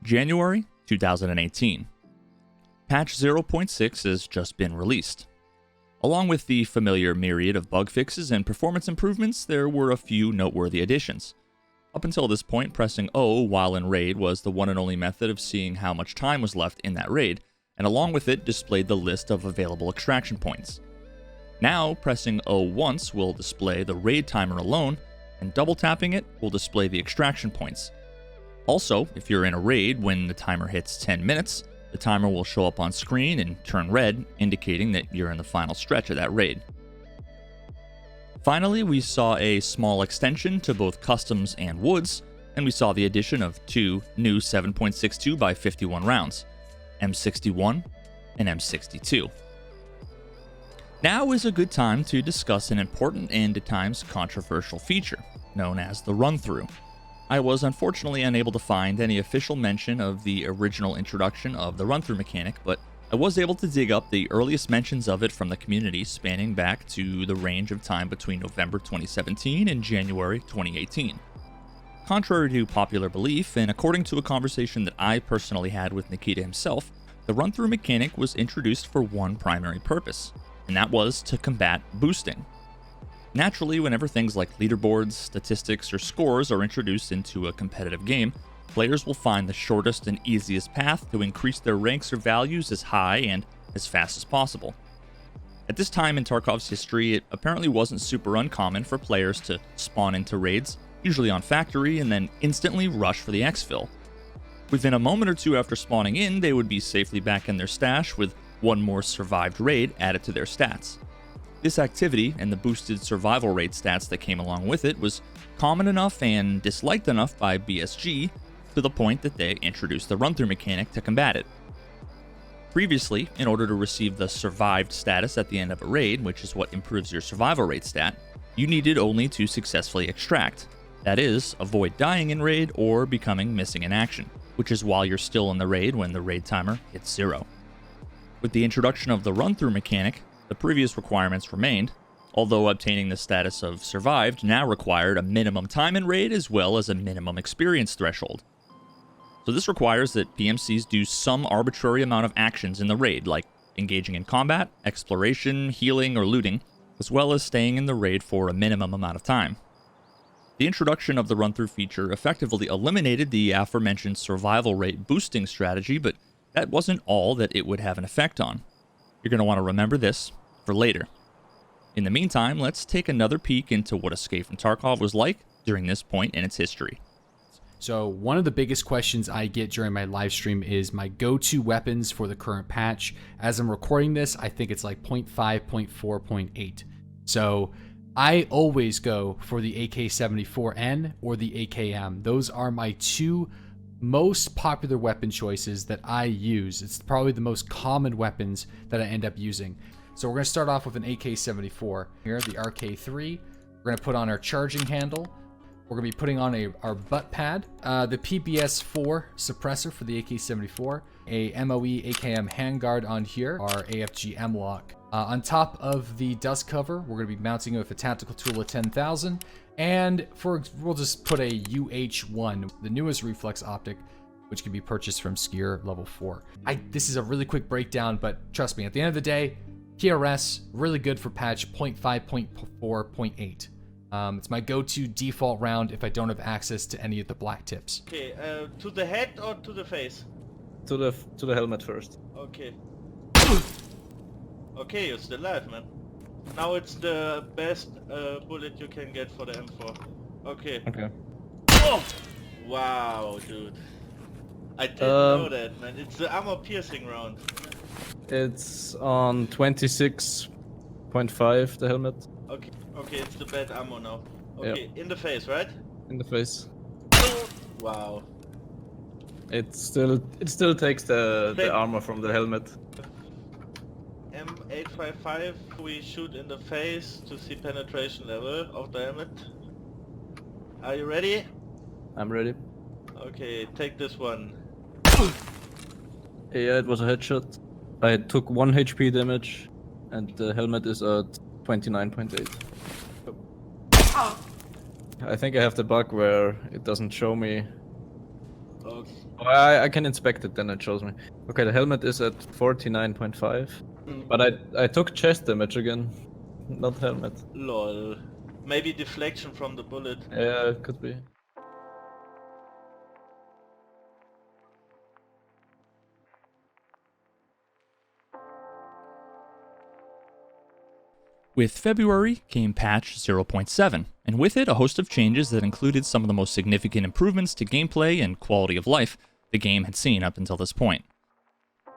January 2018. Patch 0.6 has just been released. Along with the familiar myriad of bug fixes and performance improvements, there were a few noteworthy additions. Up until this point, pressing O while in raid was the one and only method of seeing how much time was left in that raid, and along with it displayed the list of available extraction points. Now, pressing O once will display the raid timer alone, and double tapping it will display the extraction points. Also, if you're in a raid when the timer hits 10 minutes, the timer will show up on screen and turn red, indicating that you're in the final stretch of that raid. Finally, we saw a small extension to both customs and woods, and we saw the addition of two new 7.62 by 51 rounds, M61 and M62. Now is a good time to discuss an important and at times controversial feature, known as the run-through. I was unfortunately unable to find any official mention of the original introduction of the run-through mechanic, but I was able to dig up the earliest mentions of it from the community spanning back to the range of time between November 2017 and January 2018. Contrary to popular belief, and according to a conversation that I personally had with Nikita himself, the run-through mechanic was introduced for one primary purpose, and that was to combat boosting. Naturally, whenever things like leaderboards, statistics, or scores are introduced into a competitive game, players will find the shortest and easiest path to increase their ranks or values as high and as fast as possible. At this time in Tarkov's history, it apparently wasn't super uncommon for players to spawn into raids, usually on factory, and then instantly rush for the exfil. Within a moment or two after spawning in, they would be safely back in their stash with one more survived raid added to their stats. This activity, and the boosted survival rate stats that came along with it, was common enough and disliked enough by BSG to the point that they introduced the run-through mechanic to combat it. Previously, in order to receive the survived status at the end of a raid, which is what improves your survival rate stat, you needed only to successfully extract. That is, avoid dying in raid or becoming missing in action, which is while you're still in the raid when the raid timer hits 0. With the introduction of the run-through mechanic, the previous requirements remained, although obtaining the status of survived now required a minimum time in raid as well as a minimum experience threshold. So this requires that PMCs do some arbitrary amount of actions in the raid, like engaging in combat, exploration, healing, or looting, as well as staying in the raid for a minimum amount of time. The introduction of the run-through feature effectively eliminated the aforementioned survival rate boosting strategy, but that wasn't all that it would have an effect on. You're going to want to remember this for later. In the meantime, let's take another peek into what Escape from Tarkov was like during this point in its history. So one of the biggest questions I get during my live stream is my go-to weapons for the current patch. As I'm recording this, I think it's like 0.5, 0.4, 0.8. So I always go for the AK-74N or the AKM. Those are my two most popular weapon choices that I use. It's probably the most common weapons that I end up using. So we're going to start off with an AK-74. Here, the RK3. We're going to put on our charging handle. We're going to be putting on our butt pad, the PBS-4 suppressor for the AK-74, a MOE AKM handguard on here, our AFG M-lock. On top of the dust cover, we're going to be mounting it with a tactical tool of 10,000, and we'll just put a UH-1, the newest reflex optic, which can be purchased from Skier level 4. This is a really quick breakdown, but trust me, at the end of the day, PRS, really good for patch 0.5, 0.4, 0.8. It's my go-to default round if I don't have access to any of the black tips. Okay, to the head or to the face? To the helmet first. Okay. Okay, you're still alive, man. Now it's the best bullet you can get for the M4. Okay. Okay. Oh! Wow, dude. I didn't know that, man. It's the armor-piercing round. It's on 26.5, the helmet. Okay. Okay, it's the bad ammo now. Okay, in the face, right? In the face. Wow. It still takes the armor from the helmet. M855, we shoot in the face to see penetration level of the helmet. Are you ready? I'm ready. Okay, take this one. Yeah, it was a headshot. I took 1 HP damage, and the helmet is at 29.8. I think I have the bug where it doesn't show me Okay. Oh, I can inspect it, then it shows me. Okay, the helmet is at 49.5. But I took chest damage again, not helmet. Lol. Maybe deflection from the bullet. Yeah, it could be. With February came patch 0.7, and with it a host of changes that included some of the most significant improvements to gameplay and quality of life the game had seen up until this point.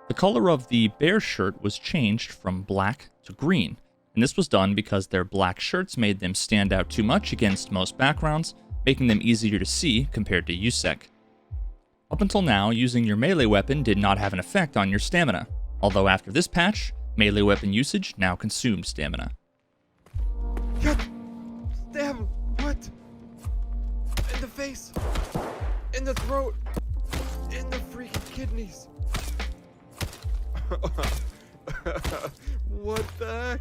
The color of the bear shirt was changed from black to green, and this was done because their black shirts made them stand out too much against most backgrounds, making them easier to see compared to USEC. Up until now, using your melee weapon did not have an effect on your stamina, although after this patch, melee weapon usage now consumed stamina. God damn, what? In the face, in the throat, in the freaking kidneys. What the heck?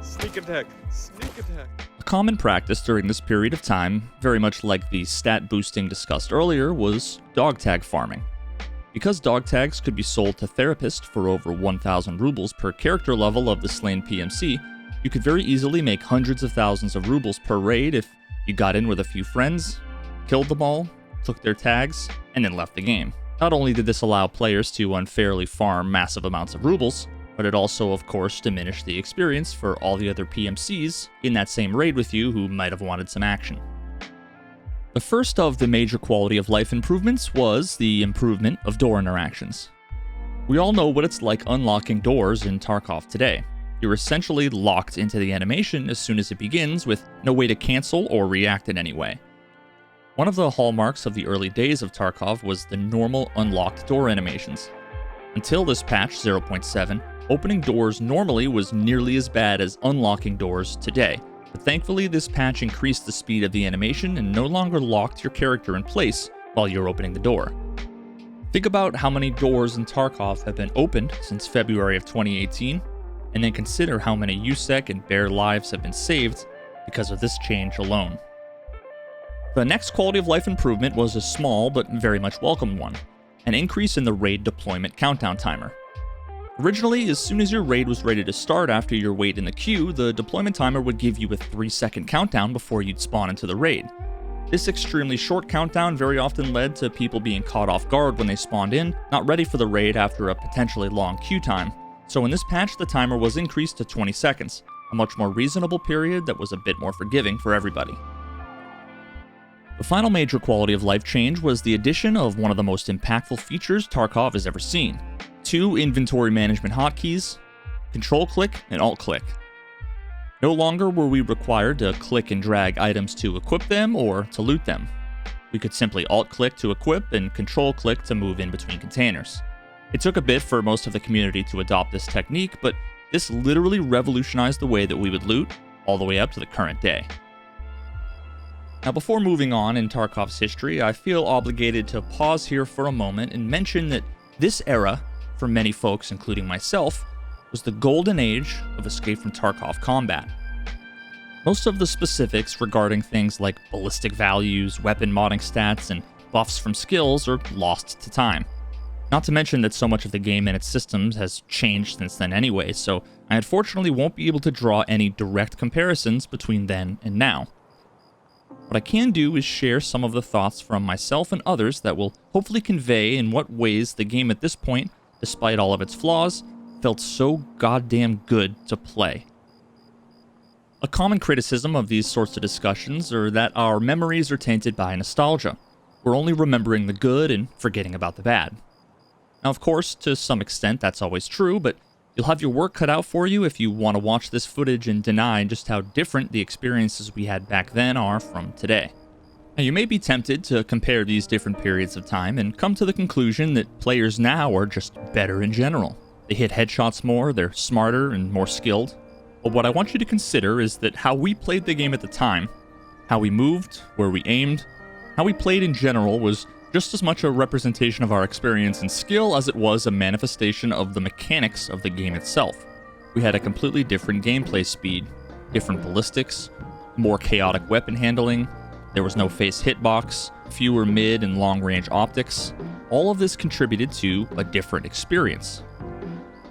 Sneak attack, sneak attack. A common practice during this period of time, very much like the stat boosting discussed earlier, was dog tag farming. Because dog tags could be sold to therapists for over 1,000 rubles per character level of the slain PMC, you could very easily make hundreds of thousands of rubles per raid if you got in with a few friends, killed them all, took their tags, and then left the game. Not only did this allow players to unfairly farm massive amounts of rubles, but it also, of course, diminished the experience for all the other PMCs in that same raid with you who might have wanted some action. The first of the major quality of life improvements was the improvement of door interactions. We all know what it's like unlocking doors in Tarkov today. You're essentially locked into the animation as soon as it begins, with no way to cancel or react in any way. One of the hallmarks of the early days of Tarkov was the normal unlocked door animations. Until this patch 0.7, opening doors normally was nearly as bad as unlocking doors today, but thankfully this patch increased the speed of the animation and no longer locked your character in place while you're opening the door. Think about how many doors in Tarkov have been opened since February of 2018, and then consider how many USEC and Bear lives have been saved because of this change alone. The next quality of life improvement was a small but very much welcomed one, an increase in the raid deployment countdown timer. Originally, as soon as your raid was ready to start after your wait in the queue, the deployment timer would give you a 3-second countdown before you'd spawn into the raid. This extremely short countdown very often led to people being caught off guard when they spawned in, not ready for the raid after a potentially long queue time. So in this patch, the timer was increased to 20 seconds, a much more reasonable period that was a bit more forgiving for everybody. The final major quality of life change was the addition of one of the most impactful features Tarkov has ever seen: 2 inventory management hotkeys, control click and alt click. No longer were we required to click and drag items to equip them or to loot them. We could simply alt click to equip and control click to move in between containers. It took a bit for most of the community to adopt this technique, but this literally revolutionized the way that we would loot all the way up to the current day. Now, before moving on in Tarkov's history, I feel obligated to pause here for a moment and mention that this era, for many folks, including myself, was the golden age of Escape from Tarkov combat. Most of the specifics regarding things like ballistic values, weapon modding stats, and buffs from skills are lost to time. Not to mention that so much of the game and its systems has changed since then anyway, so I unfortunately won't be able to draw any direct comparisons between then and now. What I can do is share some of the thoughts from myself and others that will hopefully convey in what ways the game at this point, despite all of its flaws, felt so goddamn good to play. A common criticism of these sorts of discussions are that our memories are tainted by nostalgia. We're only remembering the good and forgetting about the bad. Now, of course, to some extent that's always true, but you'll have your work cut out for you if you want to watch this footage and deny just how different the experiences we had back then are from today. Now, you may be tempted to compare these different periods of time and come to the conclusion that players now are just better in general. They hit headshots more, they're smarter and more skilled. But what I want you to consider is that how we played the game at the time, how we moved, where we aimed, how we played in general was just as much a representation of our experience and skill as it was a manifestation of the mechanics of the game itself. We had a completely different gameplay speed, different ballistics, more chaotic weapon handling, There was no face hitbox, fewer mid and long range optics. All of this contributed to a different experience.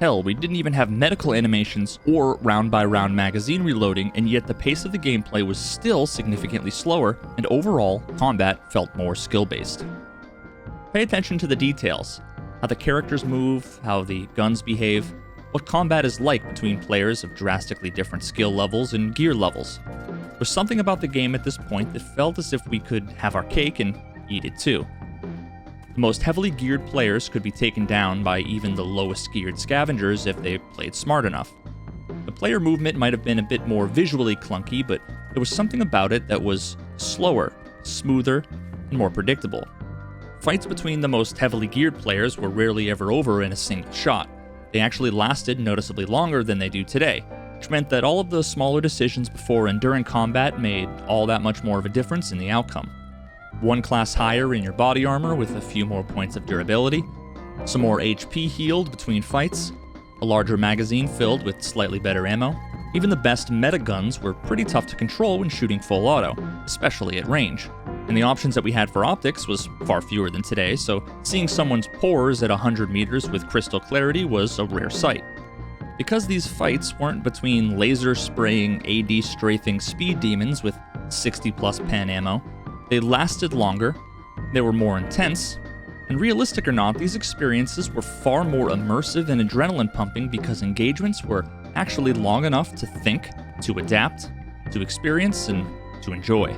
Hell, we didn't even have medical animations or round-by-round magazine reloading, and yet the pace of the gameplay was still significantly slower, and overall, combat felt more skill-based. Pay attention to the details, how the characters move, how the guns behave, what combat is like between players of drastically different skill levels and gear levels. There's something about the game at this point that felt as if we could have our cake and eat it too. The most heavily geared players could be taken down by even the lowest geared scavengers if they played smart enough. The player movement might have been a bit more visually clunky, but there was something about it that was slower, smoother, and more predictable. Fights between the most heavily geared players were rarely ever over in a single shot. They actually lasted noticeably longer than they do today, which meant that all of the smaller decisions before and during combat made all that much more of a difference in the outcome. One class higher in your body armor with a few more points of durability, some more HP healed between fights, a larger magazine filled with slightly better ammo. Even the best meta guns were pretty tough to control when shooting full auto, especially at range. And the options that we had for optics was far fewer than today, so seeing someone's pores at 100 meters with crystal clarity was a rare sight. Because these fights weren't between laser spraying AD strafing speed demons with 60 plus pen ammo, they lasted longer, they were more intense, and realistic or not, these experiences were far more immersive and adrenaline pumping because engagements were actually long enough to think, to adapt, to experience, and to enjoy.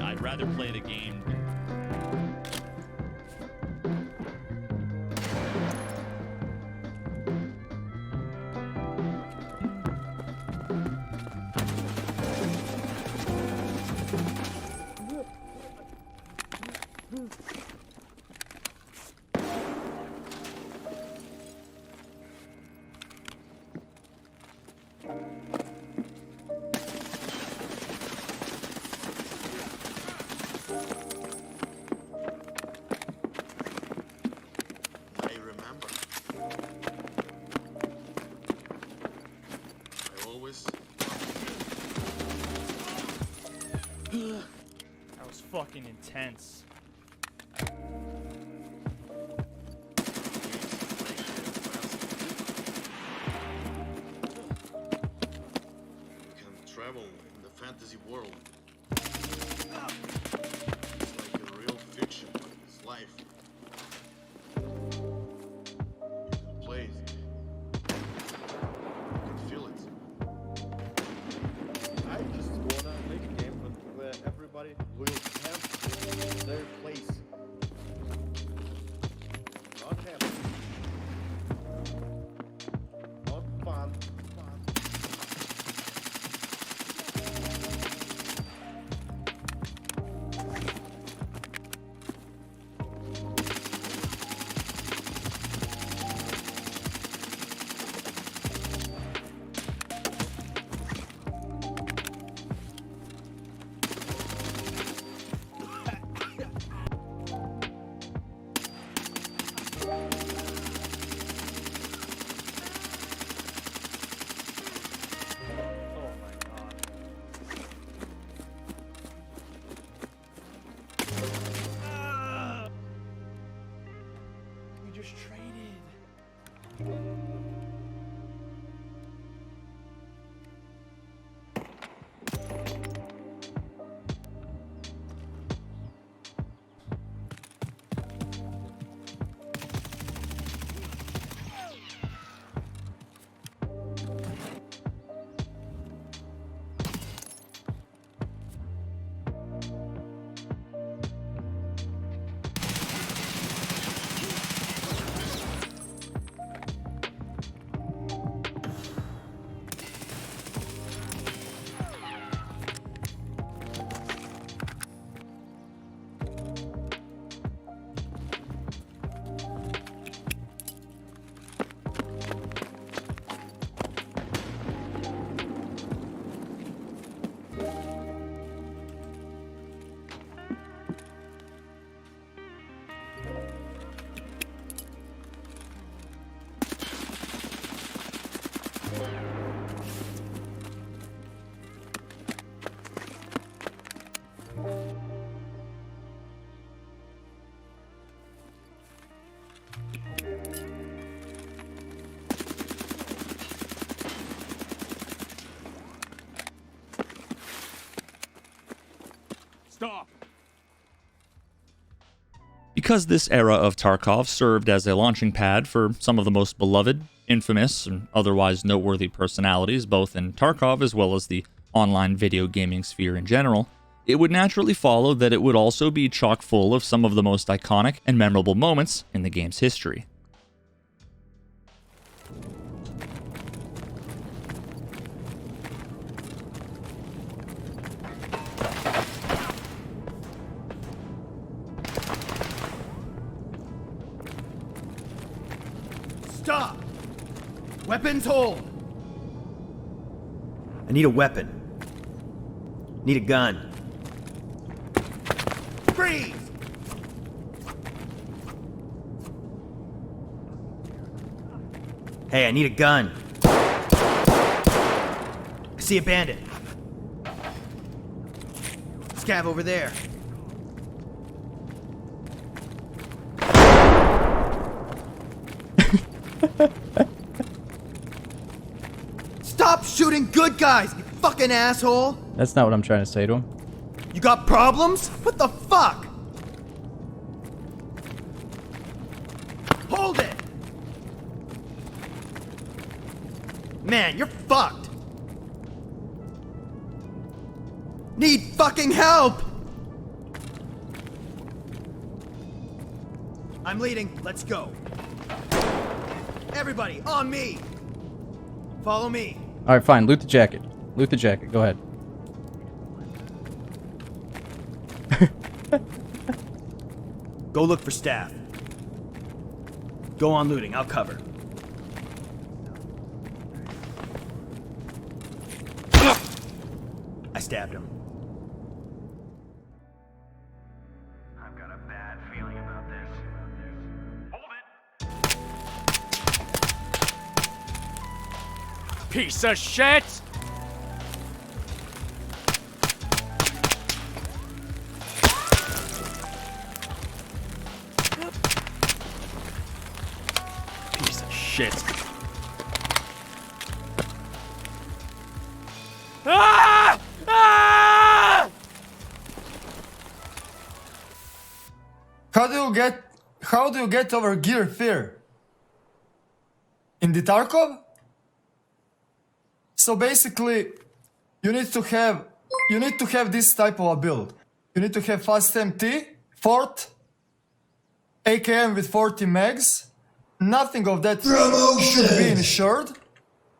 I'd rather play the game. That was fucking intense. Travel in the fantasy world. It's like a real fiction, but it's life. You can play it. You can feel it. I just wanna make a game where everybody will have their place. Not happy. Not fun. Stop! Because this era of Tarkov served as a launching pad for some of the most beloved, infamous, and otherwise noteworthy personalities, both in Tarkov as well as the online video gaming sphere in general, it would naturally follow that it would also be chock full of some of the most iconic and memorable moments in the game's history. Stop! Weapons hold! I need a weapon. Need a gun. Freeze! Hey, I need a gun. I see a bandit. Scav over there. Stop shooting good guys, you fucking asshole! That's not what I'm trying to say to him. You got problems? What the fuck? Hold it! Man, you're fucked! Need fucking help! I'm leading, let's go. Everybody, on me! Follow me. Alright, fine. Loot the jacket. Loot the jacket. Go ahead. Go look for staff. Go on looting, I'll cover. I stabbed him. I've got a bad feeling about this. Hold it! Piece of shit! Piece of shit. Ah! Ah! How do you get over gear fear? In the Tarkov? So basically, you need to have this type of a build. You need to have fast MT, fort, AKM with 40 megs. Nothing of that should be insured.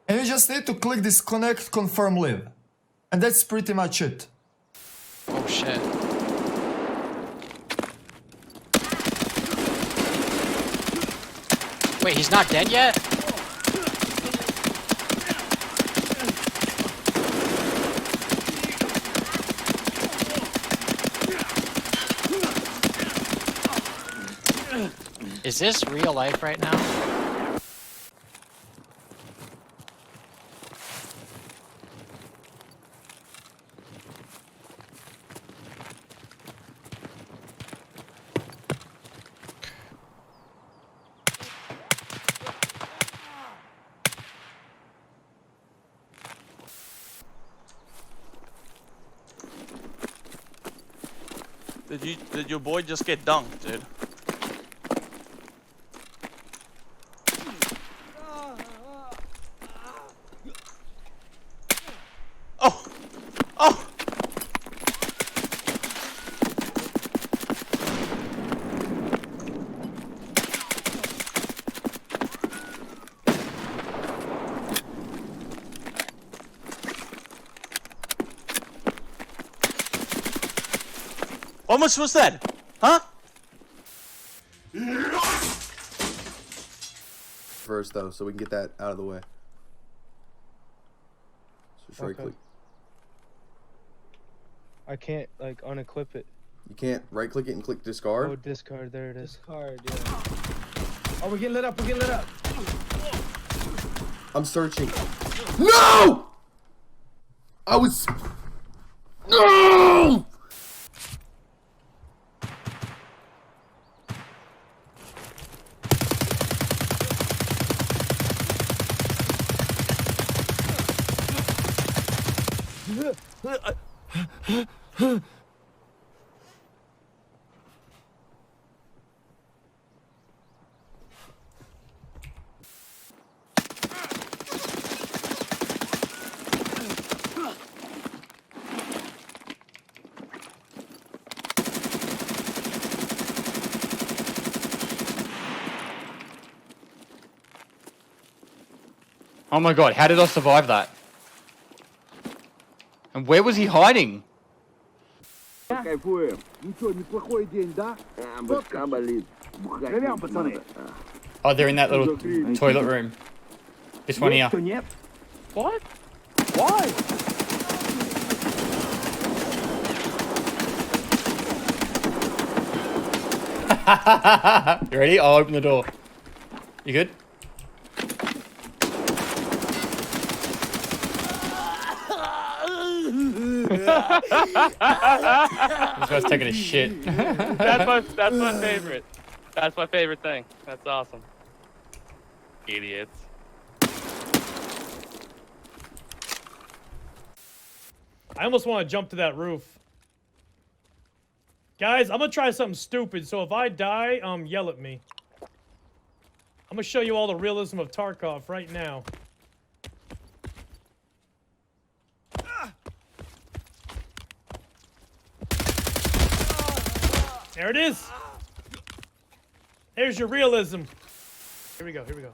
And you just need to click this connect, confirm, live. And that's pretty much it. Oh shit. Wait, he's not dead yet? Is this real life right now? Did your boy just get dunked, dude? Oh! Oh! Almost was dead. Huh? First though, so we can get that out of the way. So just right click. I can't like unequip it. You can't right click it and click discard? Oh, discard, there it is. Discard, yeah. Oh, we're getting lit up, we're getting lit up. I'm searching. No! I was... No! Oh my god, how did I survive that? And where was he hiding? Oh, they're in that little toilet room. This one here. What? Why? You ready? I'll open the door. You good? This guy's taking a shit. That's my favorite. That's my favorite thing. That's awesome. Idiots. I almost want to jump to that roof. Guys, I'm gonna try something stupid, so if I die, yell at me. I'm gonna show you all the realism of Tarkov right now. There it is. There's your realism. Here we go, here we go.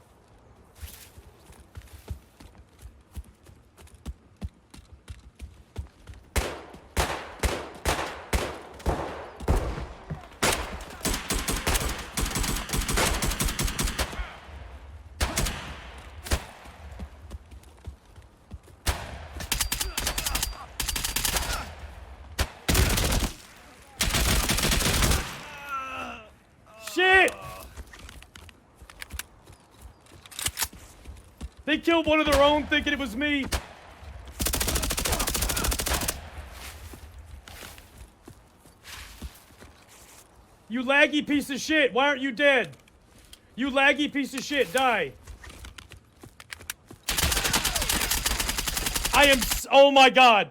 Shit! They killed one of their own thinking it was me. You laggy piece of shit. Why aren't you dead? You laggy piece of shit. Die. Oh my god.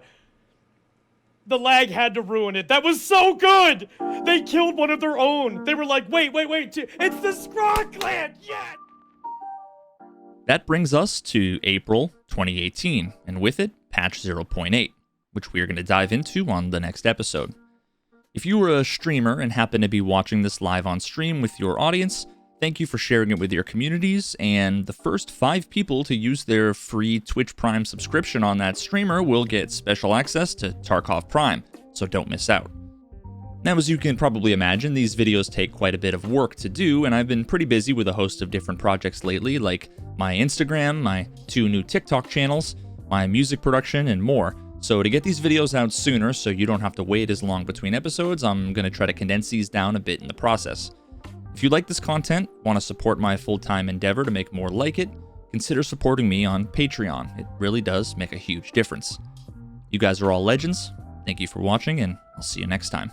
The lag had to ruin it. That was so good! They killed one of their own. They were like, wait. It's the Scrog clan! Yeah! That brings us to April 2018, and with it, patch 0.8, which we are going to dive into on the next episode. If you were a streamer and happen to be watching this live on stream with your audience, thank you for sharing it with your communities, and the first 5 people to use their free Twitch Prime subscription on that streamer will get special access to Tarkov Prime, so don't miss out. Now, as you can probably imagine, these videos take quite a bit of work to do, and I've been pretty busy with a host of different projects lately, like my Instagram, my 2 new TikTok channels, my music production, and more. So to get these videos out sooner so you don't have to wait as long between episodes, I'm going to try to condense these down a bit in the process. If you like this content, want to support my full-time endeavor to make more like it, consider supporting me on Patreon. It really does make a huge difference. You guys are all legends. Thank you for watching, and I'll see you next time.